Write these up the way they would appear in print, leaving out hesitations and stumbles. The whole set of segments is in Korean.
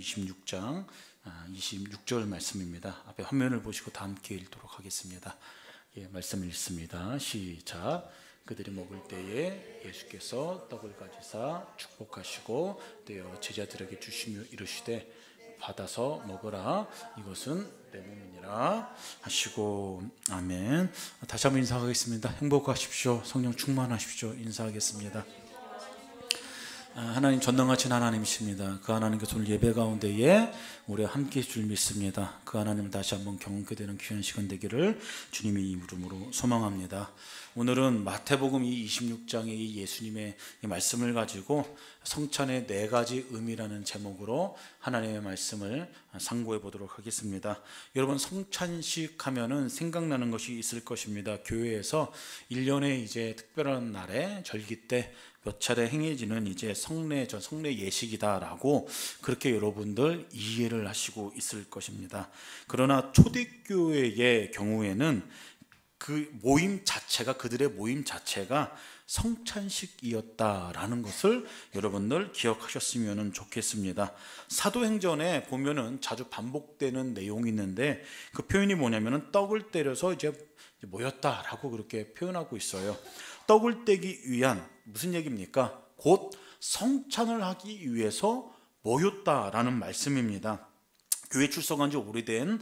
26장 26절 말씀입니다. 앞에 화면을 보시고 다 함께 읽도록 하겠습니다. 말씀을 읽습니다. 시작. 그들이 먹을 때에 예수께서 떡을 가지사 축복하시고 떼어 제자들에게 주시며 이르시되 받아서 먹으라, 이것은 내 몸이니라 하시고. 아멘. 다시 한번 인사하겠습니다. 행복하십시오. 성령 충만하십시오. 인사하겠습니다. 하나님 전능하신 하나님이십니다. 그 하나님께서 오늘 예배 가운데에 우리와 함께 해줄 믿습니다. 그 하나님을 다시 한번 경험하게 되는 귀한 시간 되기를 주님의 이름으로 소망합니다. 오늘은 마태복음 26장의 이 예수님의 이 말씀을 가지고 성찬의 4가지 의미라는 제목으로 하나님의 말씀을 상고해 보도록 하겠습니다. 여러분, 성찬식 하면은 생각나는 것이 있을 것입니다. 교회에서 1년에 이제 특별한 날에 절기 때 몇 차례 행해지는 이제 성례 예식이다라고 그렇게 여러분들 이해를 하시고 있을 것입니다. 그러나 초대교회의 경우에는 그 모임 자체가, 그들의 모임 자체가 성찬식이었다라는 것을 여러분들 기억하셨으면 좋겠습니다. 사도행전에 보면은 자주 반복되는 내용이 있는데 그 표현이 뭐냐면은 떡을 때려서 이제 모였다라고 그렇게 표현하고 있어요. 떡을 떼기 위한, 무슨 얘기입니까? 곧 성찬을 하기 위해서 모였다라는 말씀입니다. 교회 출석한 지 오래된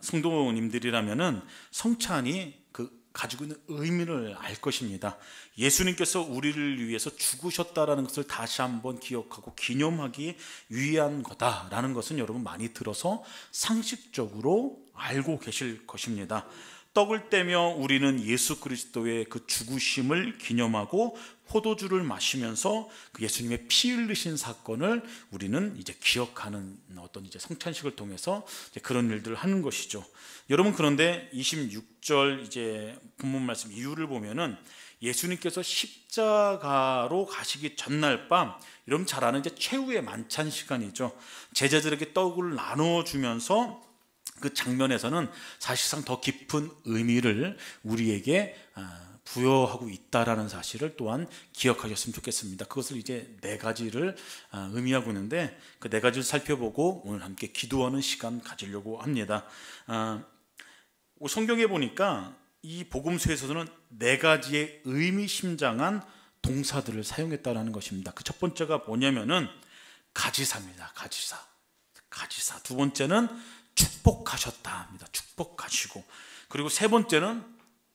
성도님들이라면은 성찬이 가지고 있는 의미를 알 것입니다. 예수님께서 우리를 위해서 죽으셨다라는 것을 다시 한번 기억하고 기념하기 위한 거다라는 것은 여러분 많이 들어서 상식적으로 알고 계실 것입니다. 떡을 떼며 우리는 예수 그리스도의 그 죽으심을 기념하고 포도주를 마시면서 그 예수님의 피 흘리신 사건을 우리는 이제 기억하는 어떤 이제 성찬식을 통해서 이제 그런 일들을 하는 것이죠. 여러분, 그런데 26절 이제 본문 말씀 이유를 보면은 예수님께서 십자가로 가시기 전날 밤, 여러분 잘 아는 이제 최후의 만찬 시간이죠. 제자들에게 떡을 나누어 주면서 그 장면에서는 사실상 더 깊은 의미를 우리에게 부여하고 있다라는 사실을 또한 기억하셨으면 좋겠습니다. 그것을 이제 4가지를 의미하고 있는데 그 4가지를 살펴보고 오늘 함께 기도하는 시간 가지려고 합니다. 성경에 보니까 이 복음서에서는 4가지의 의미심장한 동사들을 사용했다라는 것입니다. 그 첫 번째가 뭐냐면은 가지사입니다. 가지사. 두 번째는 축복하셨다 합니다. 축복하시고. 그리고 세 번째는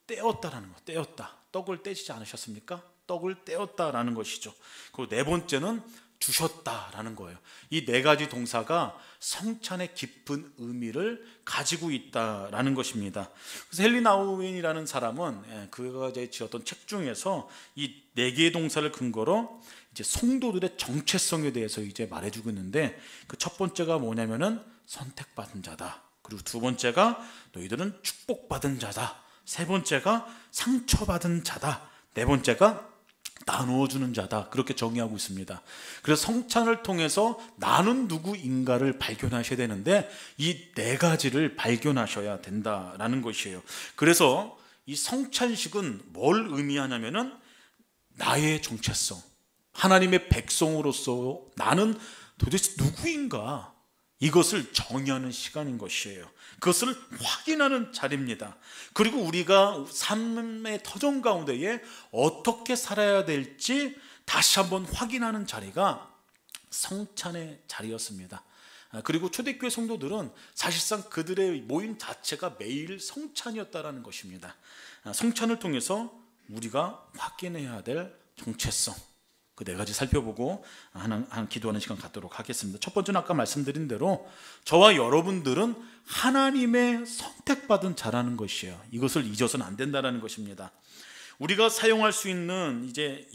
떼었다라는 거. 떼었다. 떡을 떼지 않으셨습니까? 떡을 떼었다라는 것이죠. 그리고 네 번째는 주셨다라는 거예요. 이 4가지 동사가 성찬의 깊은 의미를 가지고 있다라는 것입니다. 그래서 헨리 나우엔이라는 사람은 그가 지었던 책 중에서 이 4개의 동사를 근거로 이제 성도들의 정체성에 대해서 이제 말해주고 있는데 그 첫 번째가 뭐냐면은 선택받은 자다. 그리고 두 번째가 너희들은 축복받은 자다. 세 번째가 상처받은 자다. 네 번째가 나누어주는 자다. 그렇게 정의하고 있습니다. 그래서 성찬을 통해서 나는 누구인가를 발견하셔야 되는데 이 4가지를 발견하셔야 된다라는 것이에요. 그래서 이 성찬식은 뭘 의미하냐면은 나의 정체성, 하나님의 백성으로서 나는 도대체 누구인가, 이것을 정의하는 시간인 것이에요. 그것을 확인하는 자리입니다. 그리고 우리가 삶의 터전 가운데에 어떻게 살아야 될지 다시 한번 확인하는 자리가 성찬의 자리였습니다. 그리고 초대교회 성도들은 사실상 그들의 모임 자체가 매일 성찬이었다는 것입니다. 성찬을 통해서 우리가 확인해야 될 정체성, 그 4가지 살펴보고 기도하는 시간 갖도록 하겠습니다. 첫 번째는 아까 말씀드린 대로 저와 여러분들은 하나님의 선택받은 자라는 것이에요. 이것을 잊어서는 안 된다는 것입니다. 우리가 사용할 수 있는 이제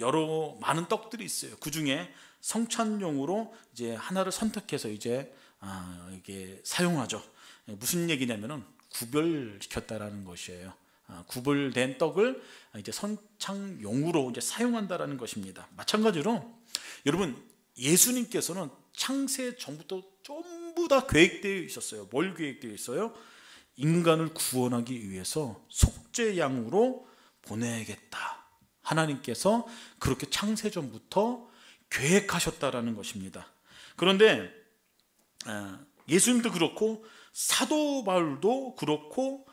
많은 떡들이 있어요. 그 중에 성찬용으로 이제 하나를 선택해서 이제 이게 사용하죠. 무슨 얘기냐면은 구별시켰다라는 것이에요. 구별된 떡을 이제 성찬용으로 이제 사용한다라는 것입니다. 마찬가지로 여러분, 예수님께서는 창세 전부터 전부 다 계획되어 있었어요. 뭘 계획되어 있어요? 인간을 구원하기 위해서 속죄양으로 보내겠다. 하나님께서 그렇게 창세 전부터 계획하셨다라는 것입니다. 그런데 예수님도 그렇고 사도 바울도 그렇고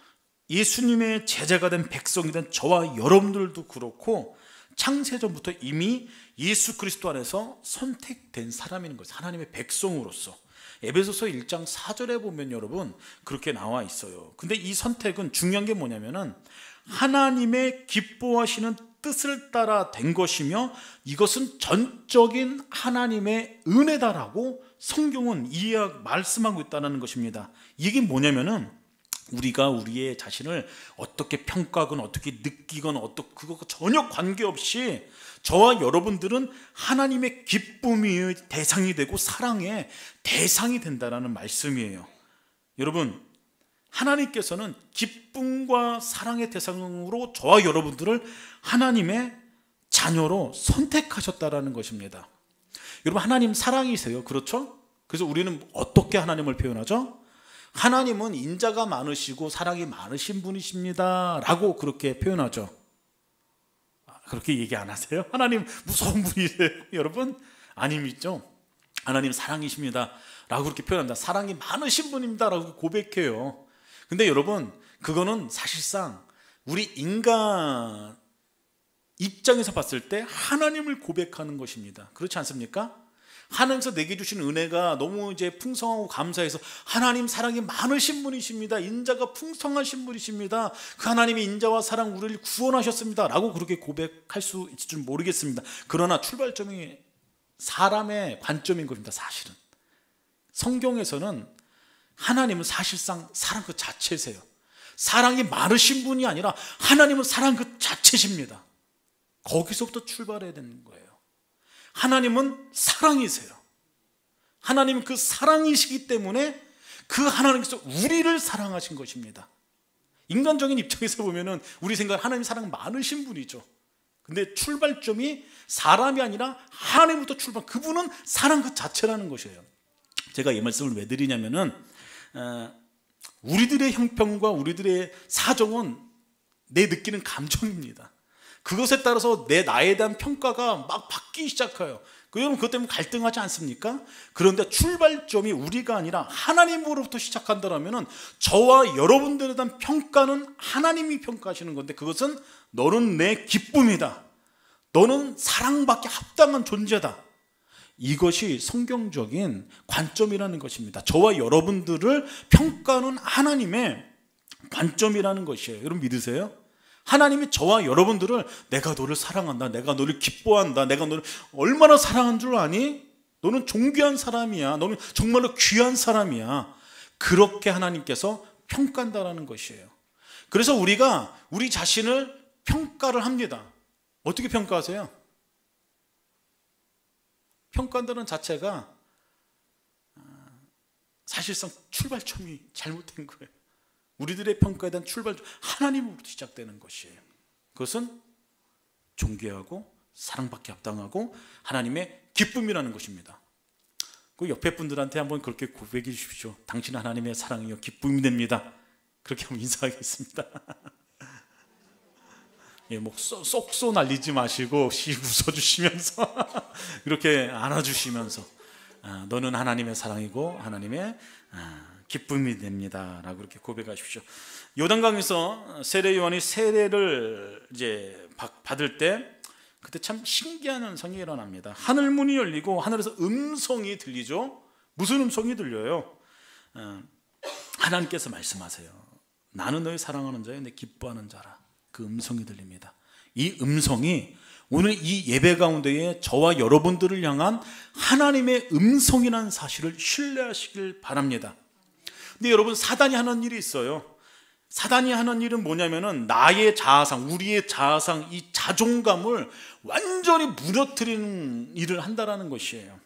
예수님의 제자가 된 백성이 된 저와 여러분들도 그렇고 창세전부터 이미 예수 그리스도 안에서 선택된 사람인 거죠. 하나님의 백성으로서. 에베소서 1장 4절에 보면 여러분 그렇게 나와 있어요. 근데 이 선택은 중요한 게 뭐냐면은 하나님의 기뻐하시는 뜻을 따라 된 것이며 이것은 전적인 하나님의 은혜다라고 성경은 말씀하고 있다는 것입니다. 이게 뭐냐면은 우리가 우리의 자신을 어떻게 평가하건 어떻게 느끼건 그거 전혀 관계없이 저와 여러분들은 하나님의 기쁨의 대상이 되고 사랑의 대상이 된다는 말씀이에요. 여러분, 하나님께서는 기쁨과 사랑의 대상으로 저와 여러분들을 하나님의 자녀로 선택하셨다는 것입니다. 여러분, 하나님 사랑이세요. 그렇죠? 그래서 우리는 어떻게 하나님을 표현하죠? 하나님은 인자가 많으시고 사랑이 많으신 분이십니다 라고 그렇게 표현하죠. 그렇게 얘기 안 하세요? 하나님 무서운 분이세요 여러분? 아닙니죠? 하나님 사랑이십니다 라고 그렇게 표현합니다. 사랑이 많으신 분입니다 라고 고백해요. 근데 여러분, 그거는 사실상 우리 인간 입장에서 봤을 때 하나님을 고백하는 것입니다. 그렇지 않습니까? 하나님께서 내게 주신 은혜가 너무 풍성하고 감사해서 하나님 사랑이 많으신 분이십니다. 인자가 풍성하신 분이십니다. 그 하나님의 인자와 사랑 우리를 구원하셨습니다 라고 그렇게 고백할 수 있을 줄 모르겠습니다. 그러나 출발점이 사람의 관점인 것입니다. 사실은 성경에서는 하나님은 사실상 사랑 그 자체세요. 사랑이 많으신 분이 아니라 하나님은 사랑 그 자체십니다. 거기서부터 출발해야 되는 거예요. 하나님은 사랑이세요. 하나님은 그 사랑이시기 때문에 그 하나님께서 우리를 사랑하신 것입니다. 인간적인 입장에서 보면은 우리 생각 하나님 사랑 많으신 분이죠. 근데 출발점이 사람이 아니라 하나님부터 출발, 그분은 사랑 그 자체라는 것이에요. 제가 이 말씀을 왜 드리냐면은 우리들의 형편과 우리들의 사정은 내 느끼는 감정입니다. 그것에 따라서 나에 대한 평가가 막 바뀌기 시작해요. 여러분 그것 때문에 갈등하지 않습니까? 그런데 출발점이 우리가 아니라 하나님으로부터 시작한다면 저와 여러분들에 대한 평가는 하나님이 평가하시는 건데 그것은 너는 내 기쁨이다. 너는 사랑받기 합당한 존재다. 이것이 성경적인 관점이라는 것입니다. 저와 여러분들을 평가하는 하나님의 관점이라는 것이에요. 여러분 믿으세요? 하나님이 저와 여러분들을 내가 너를 사랑한다, 내가 너를 기뻐한다, 내가 너를 얼마나 사랑한 줄 아니? 너는 존귀한 사람이야, 너는 정말로 귀한 사람이야. 그렇게 하나님께서 평가한다는 것이에요. 그래서 우리가 우리 자신을 평가를 합니다. 어떻게 평가하세요? 평가한다는 자체가 사실상 출발점이 잘못된 거예요. 우리들의 평가에 대한 출발점 하나님으로부터 시작되는 것이에요. 그것은 존귀하고 사랑받기 합당하고 하나님의 기쁨이라는 것입니다. 그 옆에 분들한테 한번 그렇게 고백해 주십시오. 당신 하나님의 사랑이요 기쁨이 됩니다. 그렇게 한번 인사하겠습니다. 예, 뭐 쏙 날리지 마시고 씩 웃어주시면서 이렇게 안아주시면서 너는 하나님의 사랑이고 하나님의 기쁨이 됩니다 라고 이렇게 고백하십시오. 요단강에서 세례 요한이 세례를 이제 받을 때 그때 참 신기한 현상이 일어납니다. 하늘 문이 열리고 하늘에서 음성이 들리죠. 무슨 음성이 들려요? 하나님께서 말씀하세요. 나는 너희 사랑하는 자요 내 기뻐하는 자라. 그 음성이 들립니다. 이 음성이 오늘 이 예배 가운데에 저와 여러분들을 향한 하나님의 음성이라는 사실을 신뢰하시길 바랍니다. 근데 여러분 사단이 하는 일이 있어요. 사단이 하는 일은 뭐냐면은 나의 자아상, 우리의 자아상, 이 자존감을 완전히 무너뜨리는 일을 한다라는 것이에요.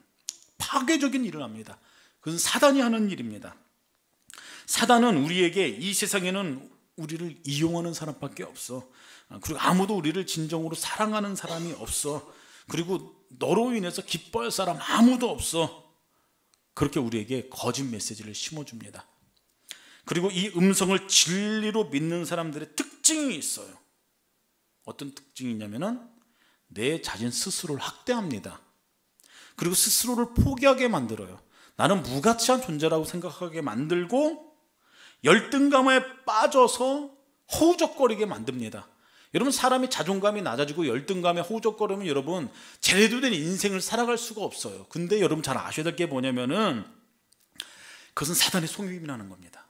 파괴적인 일을 합니다. 그것은 사단이 하는 일입니다. 사단은 우리에게 이 세상에는 우리를 이용하는 사람밖에 없어. 그리고 아무도 우리를 진정으로 사랑하는 사람이 없어. 그리고 너로 인해서 기뻐할 사람 아무도 없어. 그렇게 우리에게 거짓 메시지를 심어줍니다. 그리고 이 음성을 진리로 믿는 사람들의 특징이 있어요. 어떤 특징이 있냐면은 내 자신 스스로를 학대합니다. 그리고 스스로를 포기하게 만들어요. 나는 무가치한 존재라고 생각하게 만들고 열등감에 빠져서 허우적거리게 만듭니다. 여러분, 사람이 자존감이 낮아지고 열등감에 허우적거리면 여러분 제대로 된 인생을 살아갈 수가 없어요. 근데 여러분 잘 아셔야 될 게 뭐냐면은 그것은 사단의 속임이라는 겁니다.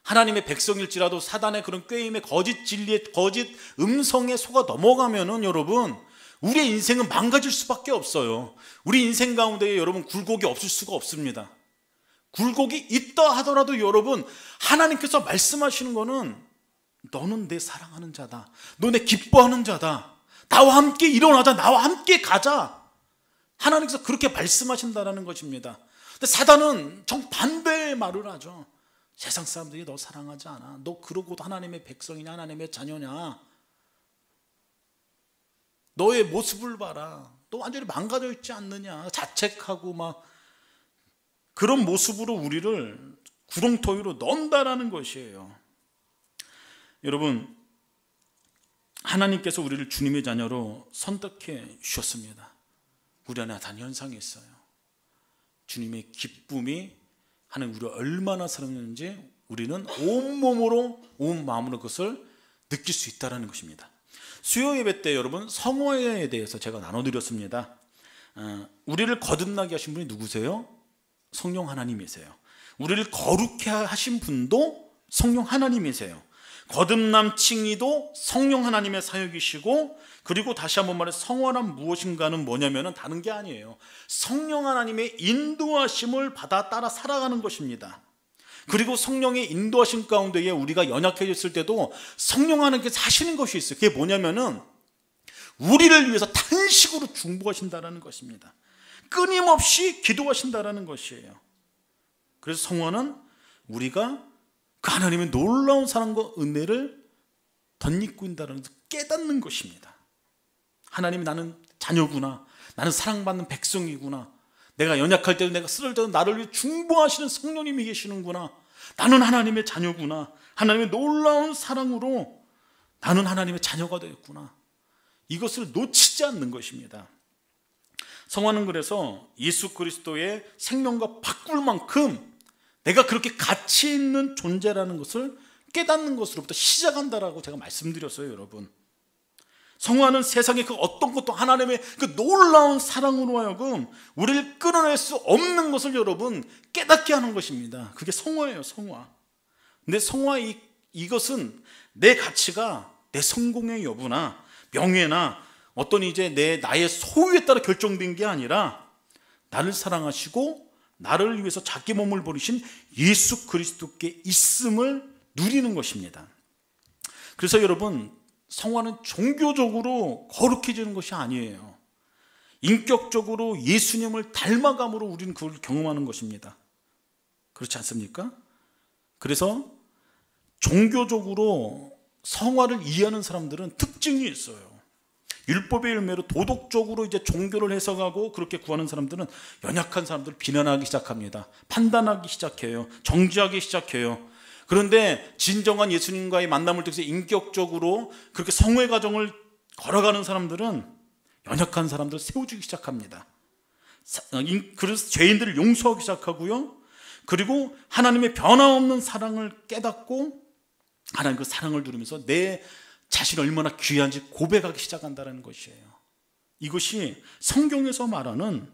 하나님의 백성일지라도 사단의 그런 꾀임의 거짓 진리의 거짓 음성에 속아 넘어가면은 여러분 우리의 인생은 망가질 수밖에 없어요. 우리 인생 가운데 여러분 굴곡이 없을 수가 없습니다. 굴곡이 있다 하더라도 여러분 하나님께서 말씀하시는 거는 너는 내 사랑하는 자다. 너 내 기뻐하는 자다. 나와 함께 일어나자. 나와 함께 가자. 하나님께서 그렇게 말씀하신다는 것입니다. 근데 사단은 정반대의 말을 하죠. 세상 사람들이 너 사랑하지 않아. 너 그러고도 하나님의 백성이냐 하나님의 자녀냐. 너의 모습을 봐라. 너 완전히 망가져 있지 않느냐. 자책하고 막 그런 모습으로 우리를 구렁텅이로 넣는다라는 것이에요. 여러분, 하나님께서 우리를 주님의 자녀로 선택해 주셨습니다. 우리 안에 단 현상이 있어요. 주님의 기쁨이 하나님 우리를 얼마나 사랑하는지 우리는 온몸으로 온 마음으로 그것을 느낄 수 있다는 것입니다. 수요 예배 때 여러분 성화에 대해서 제가 나눠드렸습니다. 우리를 거듭나게 하신 분이 누구세요? 성령 하나님이세요. 우리를 거룩해 하신 분도 성령 하나님이세요. 거듭남 칭의도 성령 하나님의 사역이시고, 그리고 다시 한번 말해 성화란 무엇인가는 뭐냐면 다른 게 아니에요. 성령 하나님의 인도하심을 받아 따라 살아가는 것입니다. 그리고 성령의 인도하심 가운데에 우리가 연약해졌을 때도 성령 하나님께서 하시는 것이 있어요. 그게 뭐냐면은 우리를 위해서 탄식으로 중보하신다는 것입니다. 끊임없이 기도하신다는 것이에요. 그래서 성화는 우리가 그 하나님의 놀라운 사랑과 은혜를 덧입고 있다는 것을 깨닫는 것입니다. 하나님이 나는 자녀구나. 나는 사랑받는 백성이구나. 내가 연약할 때도 내가 쓰러질 때도 나를 위해 중보하시는 성령님이 계시는구나. 나는 하나님의 자녀구나. 하나님의 놀라운 사랑으로 나는 하나님의 자녀가 되었구나. 이것을 놓치지 않는 것입니다. 성화는 그래서 예수 그리스도의 생명과 바꿀 만큼 내가 그렇게 가치 있는 존재라는 것을 깨닫는 것으로부터 시작한다라고 제가 말씀드렸어요, 여러분. 성화는 세상의 그 어떤 것도 하나님의 그 놀라운 사랑으로 하여금 우리를 끌어낼 수 없는 것을 여러분 깨닫게 하는 것입니다. 그게 성화예요, 성화. 근데 성화 이것은 내 가치가 내 성공의 여부나 명예나 어떤 이제 나의 소유에 따라 결정된 게 아니라 나를 사랑하시고 나를 위해서 자기 몸을 버리신 예수 그리스도께 있음을 누리는 것입니다. 그래서 여러분, 성화는 종교적으로 거룩해지는 것이 아니에요. 인격적으로 예수님을 닮아감으로 우리는 그걸 경험하는 것입니다. 그렇지 않습니까? 그래서 종교적으로 성화를 이해하는 사람들은 특징이 있어요. 율법의 열매로 도덕적으로 이제 종교를 해석하고 그렇게 구하는 사람들은 연약한 사람들을 비난하기 시작합니다. 판단하기 시작해요. 정죄하기 시작해요. 그런데 진정한 예수님과의 만남을 통해서 인격적으로 그렇게 성회 과정을 걸어가는 사람들은 연약한 사람들을 세워주기 시작합니다. 그래서 죄인들을 용서하기 시작하고요. 그리고 하나님의 변함없는 사랑을 깨닫고 하나님 그 사랑을 누리면서 내 자신이 얼마나 귀한지 고백하기 시작한다는 것이에요. 이것이 성경에서 말하는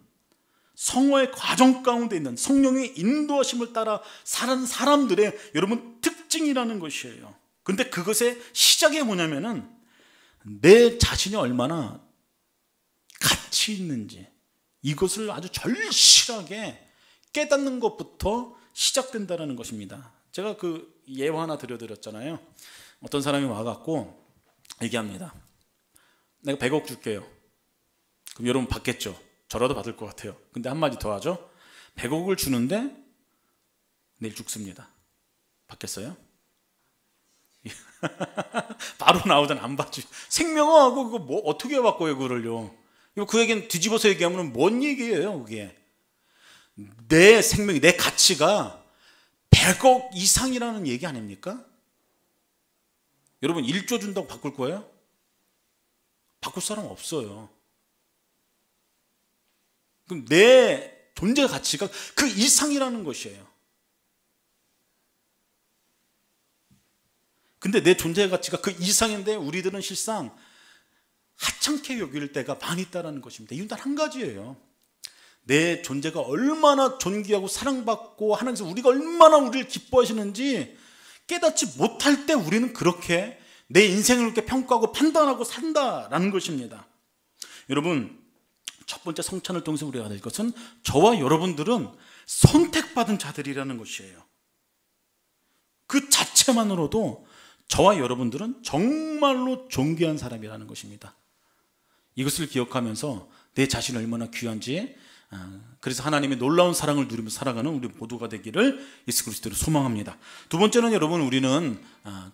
성화의 과정 가운데 있는 성령의 인도하심을 따라 사는 사람들의 여러분 특징이라는 것이에요. 그런데 그것의 시작이 뭐냐면은 내 자신이 얼마나 가치 있는지 이것을 아주 절실하게 깨닫는 것부터 시작된다는 것입니다. 제가 그 예화 하나 들려드렸잖아요. 어떤 사람이 와갖고 얘기합니다. 내가 100억 줄게요. 그럼 여러분 받겠죠? 저라도 받을 것 같아요. 근데 한마디 더 하죠. 100억을 주는데 내일 죽습니다. 받겠어요? 바로 나오잖아. 안 받지. 생명하고 그거 뭐 어떻게 바꿔요, 그걸요? 그 얘기는 뒤집어서 얘기하면 뭔 얘기예요, 그게? 내 생명이, 내 가치가 100억 이상이라는 얘기 아닙니까? 여러분 1조 준다고 바꿀 거예요? 바꿀 사람 없어요. 그럼 내 존재 가치가 그 이상이라는 것이에요. 근데 내 존재 가치가 그 이상인데 우리들은 실상 하찮게 여길 때가 많이 있다는 것입니다. 이유는 단 한 가지예요. 내 존재가 얼마나 존귀하고 사랑받고 하나님께서 우리가 얼마나 우리를 기뻐하시는지 깨닫지 못할 때 우리는 그렇게 내 인생을 그렇게 평가하고 판단하고 산다라는 것입니다. 여러분, 첫 번째 성찬을 통해서 우리가 될 것은 저와 여러분들은 선택받은 자들이라는 것이에요. 그 자체만으로도 저와 여러분들은 정말로 존귀한 사람이라는 것입니다. 이것을 기억하면서 내 자신이 얼마나 귀한지, 그래서 하나님의 놀라운 사랑을 누리며 살아가는 우리 모두가 되기를 예수 그리스도로 소망합니다. 두 번째는 여러분, 우리는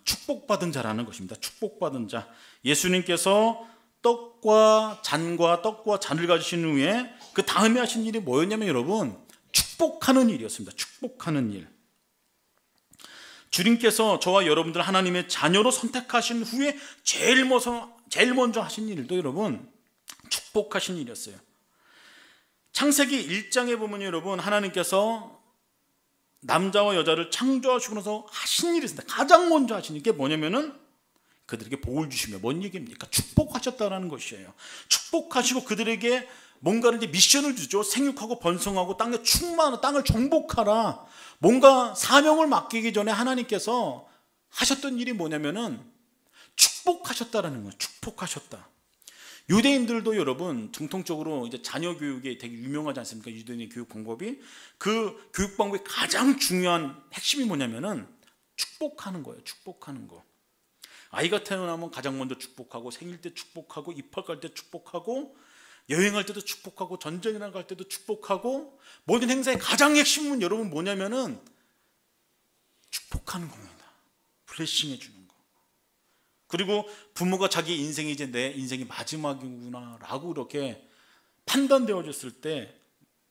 축복받은 자라는 것입니다. 축복받은 자. 예수님께서 떡과 잔을 가지신 후에 그 다음에 하신 일이 뭐였냐면 여러분, 축복하는 일이었습니다. 축복하는 일. 주님께서 저와 여러분들 하나님의 자녀로 선택하신 후에 제일 먼저 하신 일도 여러분, 축복하신 일이었어요. 창세기 1장에 보면 여러분, 하나님께서 남자와 여자를 창조하시고 나서 하신 일이 있습니다. 가장 먼저 하신 게 뭐냐면은 그들에게 복을 주시며, 뭔 얘기입니까? 축복하셨다라는 것이에요. 축복하시고 그들에게 뭔가를 이제 미션을 주죠. 생육하고 번성하고 땅에 충만하고 땅을 정복하라. 뭔가 사명을 맡기기 전에 하나님께서 하셨던 일이 뭐냐면은 축복하셨다라는 거예요. 축복하셨다. 유대인들도 여러분 정통적으로 이제 자녀 교육에 되게 유명하지 않습니까? 유대인의 교육 방법이, 그 교육 방법의 가장 중요한 핵심이 뭐냐면은 축복하는 거예요. 축복하는 거. 아이가 태어나면 가장 먼저 축복하고, 생일 때 축복하고, 입학 갈 때 축복하고, 여행할 때도 축복하고, 전쟁에 나갈 때도 축복하고, 모든 행사의 가장 핵심은 여러분 뭐냐면은 축복하는 겁니다. 블레싱해 주는 거. 그리고 부모가 자기 인생이 이제 내 인생이 마지막이구나 라고 이렇게 판단되어졌을 때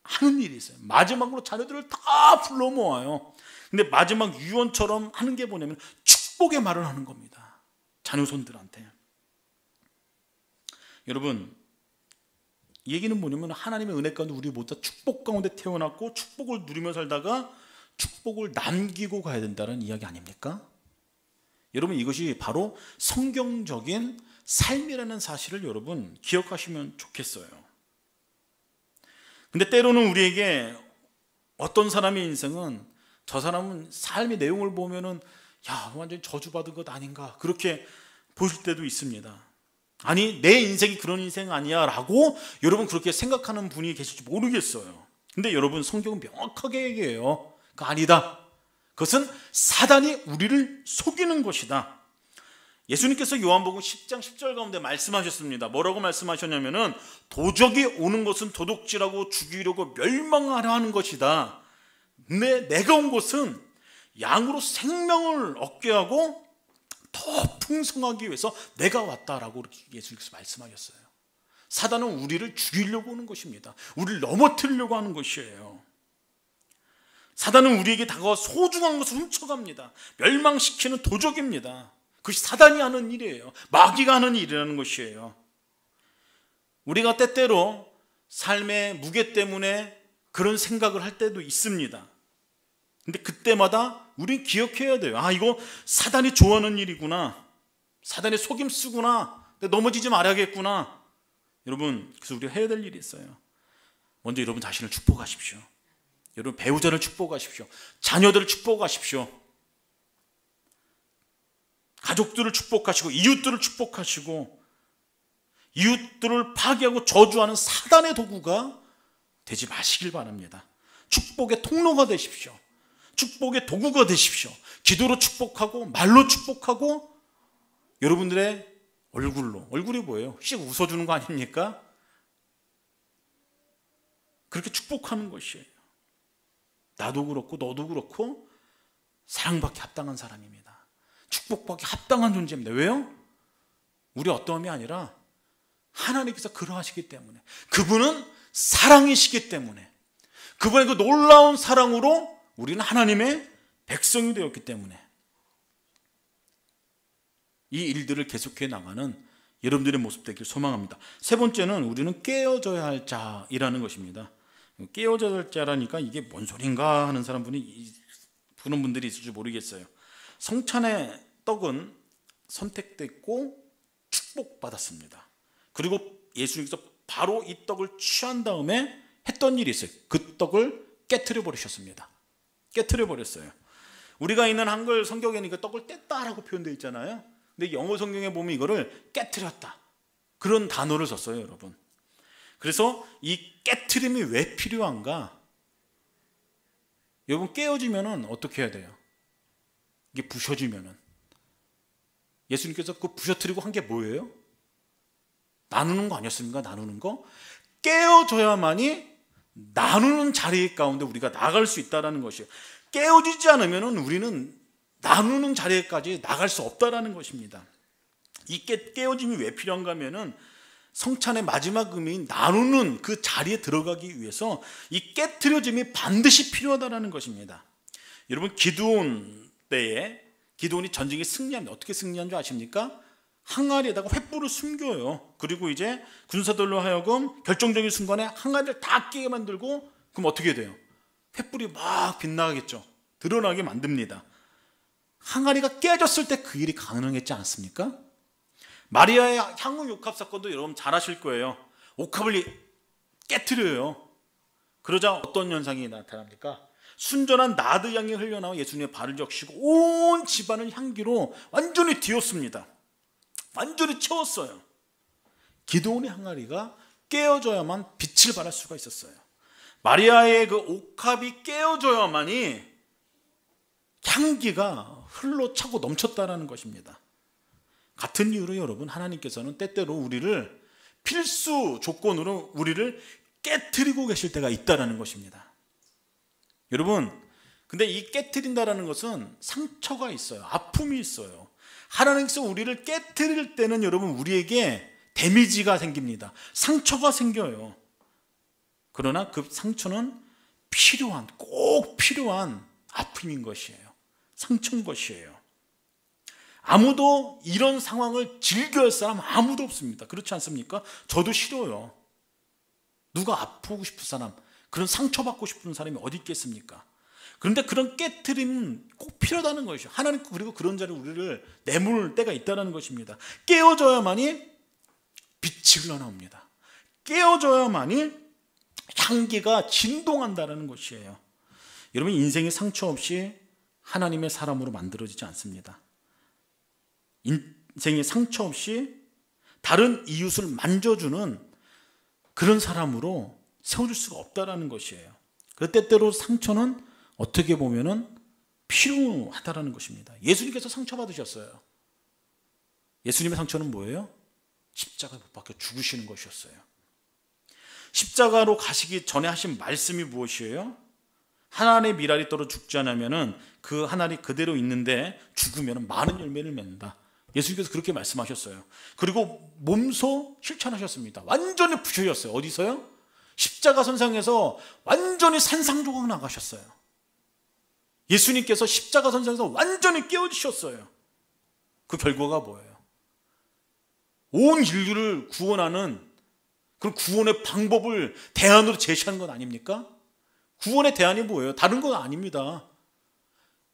하는 일이 있어요. 마지막으로 자녀들을 다 불러 모아요. 근데 마지막 유언처럼 하는 게 뭐냐면 축복의 말을 하는 겁니다. 자녀손들한테. 여러분, 이 얘기는 뭐냐면 하나님의 은혜 가운데 우리 모두 축복 가운데 태어났고 축복을 누리며 살다가 축복을 남기고 가야 된다는 이야기 아닙니까? 여러분, 이것이 바로 성경적인 삶이라는 사실을 여러분 기억하시면 좋겠어요. 근데 때로는 우리에게 어떤 사람의 인생은, 저 사람은 삶의 내용을 보면은 야, 완전히 저주받은 것 아닌가, 그렇게 보실 때도 있습니다. 아니, 내 인생이 그런 인생 아니야 라고 여러분 그렇게 생각하는 분이 계실지 모르겠어요. 근데 여러분, 성경은 명확하게 얘기해요. 그거 아니다. 그것은 사단이 우리를 속이는 것이다. 예수님께서 요한복음 10장 10절 가운데 말씀하셨습니다. 뭐라고 말씀하셨냐면은 도적이 오는 것은 도둑질하고 죽이려고 멸망하려 하는 것이다. 근데 내가 온 것은 양으로 생명을 얻게 하고 더 풍성하기 위해서 내가 왔다라고 예수님께서 말씀하셨어요. 사단은 우리를 죽이려고 오는 것입니다. 우리를 넘어뜨리려고 하는 것이에요. 사단은 우리에게 다가와 소중한 것을 훔쳐갑니다. 멸망시키는 도적입니다. 그것이 사단이 하는 일이에요. 마귀가 하는 일이라는 것이에요. 우리가 때때로 삶의 무게 때문에 그런 생각을 할 때도 있습니다. 근데 그때마다 우린 기억해야 돼요. 아, 이거 사단이 좋아하는 일이구나. 사단의 속임수구나. 넘어지지 말아야겠구나. 여러분, 그래서 우리가 해야 될 일이 있어요. 먼저 여러분 자신을 축복하십시오. 여러분 배우자를 축복하십시오. 자녀들을 축복하십시오. 가족들을 축복하시고, 이웃들을 축복하시고, 이웃들을 파괴하고 저주하는 사단의 도구가 되지 마시길 바랍니다. 축복의 통로가 되십시오. 축복의 도구가 되십시오. 기도로 축복하고, 말로 축복하고, 여러분들의 얼굴이 뭐예요? 씩 웃어주는 거 아닙니까? 그렇게 축복하는 것이에요. 나도 그렇고 너도 그렇고 사랑받기 합당한 사람입니다. 축복받기 합당한 존재입니다. 왜요? 우리 어떠함이 아니라 하나님께서 그러하시기 때문에, 그분은 사랑이시기 때문에, 그분의 그 놀라운 사랑으로 우리는 하나님의 백성이 되었기 때문에 이 일들을 계속해 나가는 여러분들의 모습 되길 소망합니다. 세 번째는 우리는 깨어져야 할 자이라는 것입니다. 깨어져야 자라니까 이게 뭔 소린가 하는 부는 분들이 있을지 모르겠어요. 성찬의 떡은 선택됐고 축복받았습니다. 그리고 예수님께서 바로 이 떡을 취한 다음에 했던 일이 있어요. 그 떡을 깨트려 버리셨습니다. 깨트려 버렸어요. 우리가 있는 한글 성경에는 그 떡을 뗐다라고 표현되어 있잖아요. 근데 영어 성경에 보면 이거를 깨트렸다, 그런 단어를 썼어요, 여러분. 그래서 이 깨트림이 왜 필요한가? 여러분, 깨어지면은 어떻게 해야 돼요? 이게 부셔지면은 예수님께서 그 부셔뜨리고 한 게 뭐예요? 나누는 거 아니었습니까? 나누는 거. 깨어져야만이 나누는 자리 가운데 우리가 나갈 수 있다는 것이에요. 깨어지지 않으면 우리는 나누는 자리까지 나갈 수 없다는 것입니다. 이 깨어짐이 왜 필요한가 하면은 성찬의 마지막 의미인 나누는 그 자리에 들어가기 위해서 이 깨트려짐이 반드시 필요하다는 것입니다. 여러분, 기드온 때에 기드온이 전쟁에 승리하면 어떻게 승리한 줄 아십니까? 항아리에다가 횃불을 숨겨요. 그리고 이제 군사들로 하여금 결정적인 순간에 항아리를 다 깨게 만들고, 그럼 어떻게 돼요? 횃불이 막 빛나겠죠. 드러나게 만듭니다. 항아리가 깨졌을 때 그 일이 가능했지 않습니까? 마리아의 향후 옥합 사건도 여러분 잘 아실 거예요. 옥합을 깨트려요. 그러자 어떤 현상이 나타납니까? 순전한 나드 향이 흘러나와 예수님의 발을 적시고 온 집안을 향기로 완전히 뒤었습니다. 완전히 채웠어요. 기드온의 항아리가 깨어져야만 빛을 발할 수가 있었어요. 마리아의 그 옥합이 깨어져야만이 향기가 흘러차고 넘쳤다라는 것입니다. 같은 이유로 여러분, 하나님께서는 때때로 우리를 필수 조건으로 우리를 깨트리고 계실 때가 있다라는 것입니다. 여러분, 근데 이 깨트린다라는 것은 상처가 있어요. 아픔이 있어요. 하나님께서 우리를 깨트릴 때는 여러분, 우리에게 데미지가 생깁니다. 상처가 생겨요. 그러나 그 상처는 꼭 필요한 아픔인 것이에요. 상처인 것이에요. 아무도 이런 상황을 즐겨할 사람 아무도 없습니다. 그렇지 않습니까? 저도 싫어요. 누가 아프고 싶은 사람, 그런 상처받고 싶은 사람이 어디 있겠습니까? 그런데 그런 깨트림은 꼭 필요하다는 것이죠. 하나님, 그리고 그런 자리에 우리를 내몰 때가 있다는 것입니다. 깨어져야만이 빛이 흘러나옵니다. 깨어져야만이 향기가 진동한다는 것이에요. 여러분, 인생의 상처 없이 하나님의 사람으로 만들어지지 않습니다. 인생의 상처 없이 다른 이웃을 만져주는 그런 사람으로 세워줄 수가 없다는 것이에요. 그 때때로 상처는 어떻게 보면은 필요하다는 것입니다. 예수님께서 상처받으셨어요. 예수님의 상처는 뭐예요? 십자가에 못 박혀 죽으시는 것이었어요. 십자가로 가시기 전에 하신 말씀이 무엇이에요? 하나의 미랄이 떨어 죽지 않으면 그 하나리 그대로 있는데 죽으면 많은 열매를 맺는다. 예수님께서 그렇게 말씀하셨어요. 그리고 몸소 실천하셨습니다. 완전히 부셔졌어요. 어디서요? 십자가 선상에서 완전히 산상조각 나가셨어요. 예수님께서 십자가 선상에서 완전히 깨어지셨어요. 그 결과가 뭐예요? 온 인류를 구원하는 그런 구원의 방법을 대안으로 제시한 건 아닙니까? 구원의 대안이 뭐예요? 다른 건 아닙니다.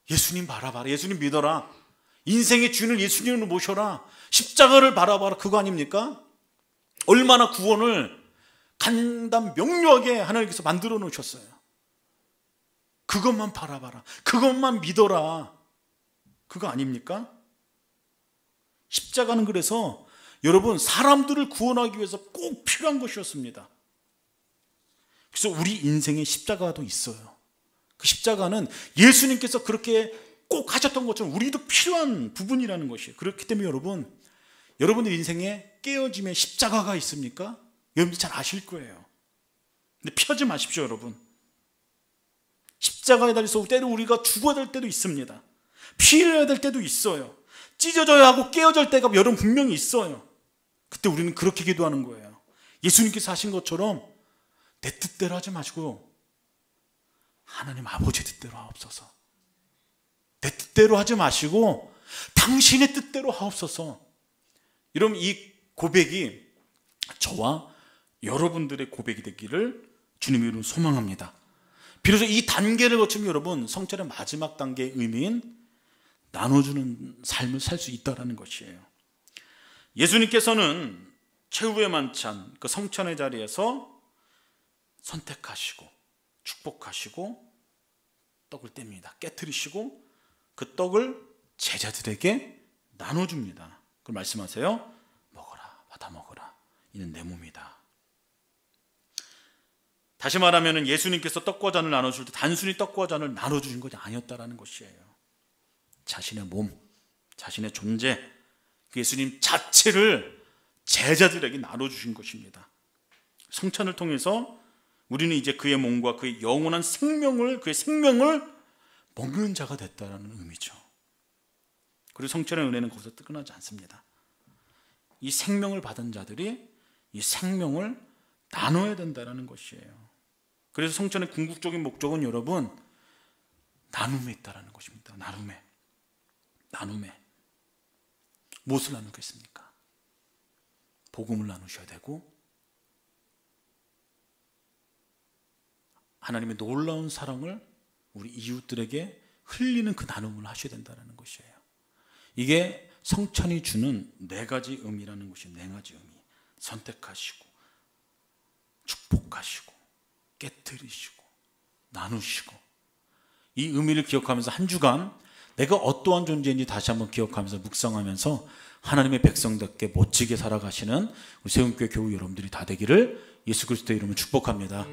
예수님 바라봐라. 예수님 믿어라. 인생의 주인을 예수님을 모셔라. 십자가를 바라봐라. 그거 아닙니까? 얼마나 구원을 간단 명료하게 하나님께서 만들어 놓으셨어요. 그것만 바라봐라. 그것만 믿어라. 그거 아닙니까? 십자가는 그래서 여러분, 사람들을 구원하기 위해서 꼭 필요한 것이었습니다. 그래서 우리 인생에 십자가도 있어요. 그 십자가는 예수님께서 그렇게 꼭 하셨던 것처럼 우리도 필요한 부분이라는 것이에요. 그렇기 때문에 여러분들 인생에 깨어짐의 십자가가 있습니까? 여러분들 잘 아실 거예요. 근데 피하지 마십시오, 여러분. 십자가에 달려서 때로 우리가 죽어야 될 때도 있습니다. 피해야 될 때도 있어요. 찢어져야 하고 깨어질 때가 여러분 분명히 있어요. 그때 우리는 그렇게 기도하는 거예요. 예수님께서 하신 것처럼 내 뜻대로 하지 마시고 하나님 아버지 뜻대로 하옵소서. 내 뜻대로 하지 마시고 당신의 뜻대로 하옵소서. 여러분, 이 고백이 저와 여러분들의 고백이 되기를 주님의 이름으로 소망합니다. 비로소 이 단계를 거치면 여러분 성찬의 마지막 단계의 의미인 나눠주는 삶을 살 수 있다는 것이에요. 예수님께서는 최후의 만찬 그 성찬의 자리에서 선택하시고 축복하시고 떡을 뗍니다. 깨트리시고 그 떡을 제자들에게 나눠줍니다. 그걸 말씀하세요. 먹어라, 받아 먹어라. 이는 내 몸이다. 다시 말하면 예수님께서 떡과 잔을 나눠줄 때 단순히 떡과 잔을 나눠주신 것이 아니었다라는 것이에요. 자신의 몸, 자신의 존재, 예수님 자체를 제자들에게 나눠주신 것입니다. 성찬을 통해서 우리는 이제 그의 몸과 그의 영원한 생명을, 그의 생명을 먹는 자가 됐다는 의미죠. 그리고 성찬의 은혜는 거기서 끝나지 않습니다. 이 생명을 받은 자들이 이 생명을 나눠야 된다는 것이에요. 그래서 성찬의 궁극적인 목적은 여러분 나눔에 있다는 것입니다. 나눔에 무엇을 나누겠습니까? 복음을 나누셔야 되고 하나님의 놀라운 사랑을 우리 이웃들에게 흘리는 그 나눔을 하셔야 된다는 것이에요. 이게 성찬이 주는 네 가지 의미라는 것이 네 가지 의미. 선택하시고 축복하시고 깨트리시고 나누시고 이 의미를 기억하면서 한 주간 내가 어떠한 존재인지 다시 한번 기억하면서 묵상하면서 하나님의 백성답게 멋지게 살아가시는 우리 세운교회 교우 여러분들이 다 되기를 예수 그리스도의 이름으로 축복합니다.